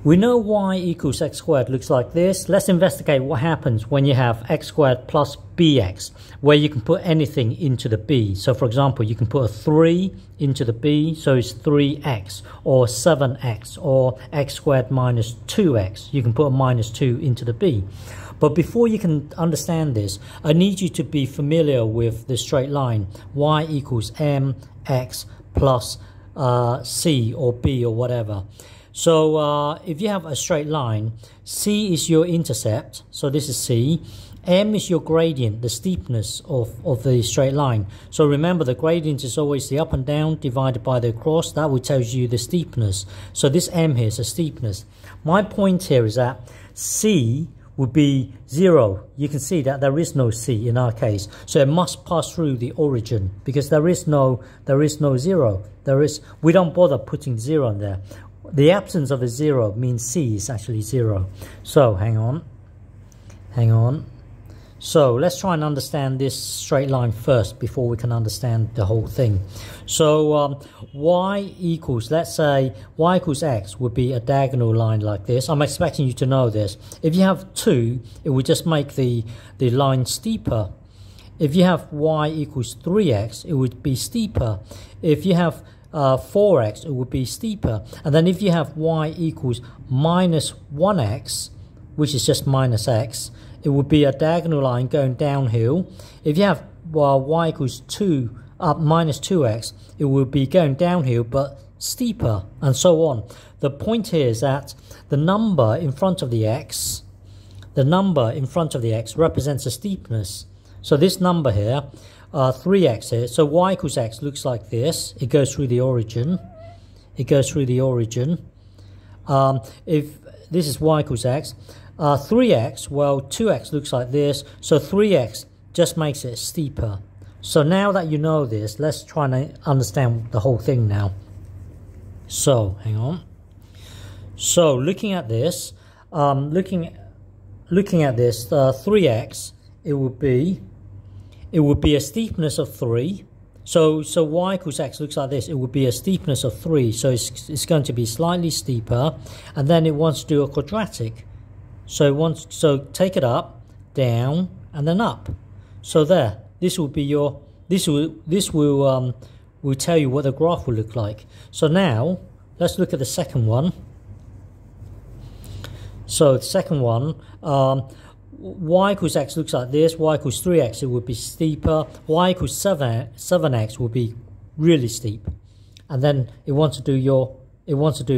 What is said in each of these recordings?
We know y equals x squared looks like this. Let's investigate what happens when you have x squared plus bx, where you can put anything into the b. So for example, you can put a 3 into the b, so it's 3x, or 7x, or x squared minus 2x. You can put a minus 2 into the b. But before you can understand this, I need you to be familiar with the straight line y equals mx plus c or b or whatever. So if you have a straight line, c is your intercept, so this is c. M is your gradient, the steepness of the straight line. So remember, the gradient is always the up and down divided by the across. That will tell you the steepness. So this M here is a steepness. My point here is that c would be 0. You can see that there is no c in our case. So it must pass through the origin because there is no 0. We don't bother putting 0 in there. The absence of a 0 means c is actually 0. So hang on. So let's try and understand this straight line first before we can understand the whole thing. So y equals, let's say y equals x would be a diagonal line like this. I'm expecting you to know this. If you have 2, it would just make the line steeper. If you have y equals 3x, it would be steeper. If you have 4x, it would be steeper. And then if you have y equals minus 1x, which is just minus x, it would be a diagonal line going downhill. If you have y equals minus 2x, it would be going downhill but steeper, and so on. The point here is that the number in front of the x represents a steepness. So this number here, 3x here, so y equals x looks like this. It goes through the origin. If this is y equals x, 3x, well, 2x looks like this, so 3x just makes it steeper. So now that you know this, let's try and understand the whole thing now. So hang on. So looking at this, 3x, it would be a steepness of 3. So y equals x looks like this. It would be a steepness of 3. So it's going to be slightly steeper, and then it wants to do a quadratic. So take it up, down, and then up. So there. This will be your. This will tell you what the graph will look like. So now let's look at the second one. So the second one. Y equals x looks like this. Y equals 3x, it would be steeper. Y equals 7x will be really steep, and then it wants to do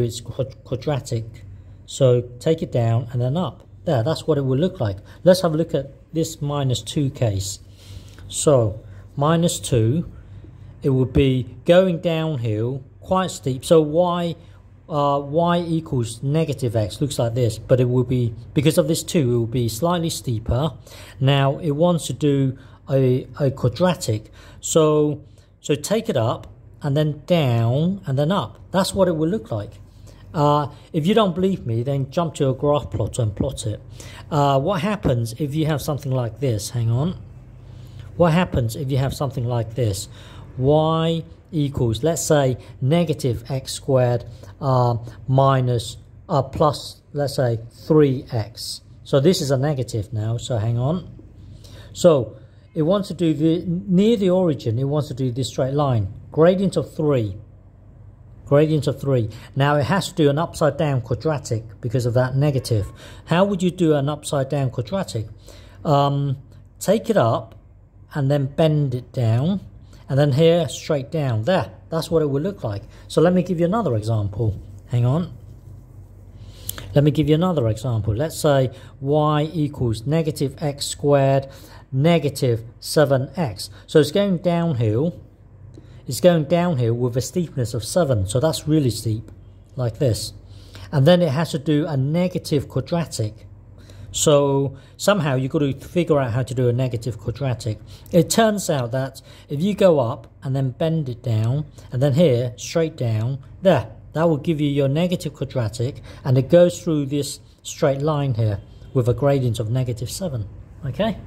its quadratic. So take it down and then up. There, that's what it will look like. Let's have a look at this minus 2 case. So minus 2, it would be going downhill, quite steep. So y equals negative x looks like this, but it will be, because of this 2, it will be slightly steeper. Now it wants to do a quadratic, so take it up and then down and then up. That's what it will look like. If you don't believe me, then jump to a graph plotter and plot it. What happens if you have something like this? Hang on. What happens if you have something like this? Y equals, let's say, negative x squared minus plus, let's say, 3x. So this is a negative now, so hang on. So it wants to do near the origin, it wants to do this straight line. Gradient of 3. Now it has to do an upside down quadratic because of that negative. How would you do an upside down quadratic? Take it up and then bend it down, and then here straight down. There, that's what it will look like. So let me give you another example. Hang on. Let me give you another example. Let's say y equals negative x squared negative 7x. So it's going downhill. It's going downhill with a steepness of 7. So that's really steep, like this. And then it has to do a negative quadratic. So somehow you've got to figure out how to do a negative quadratic. It turns out that if you go up and then bend it down, and then here, straight down, there, that will give you your negative quadratic, and it goes through this straight line here with a gradient of negative 7. Okay?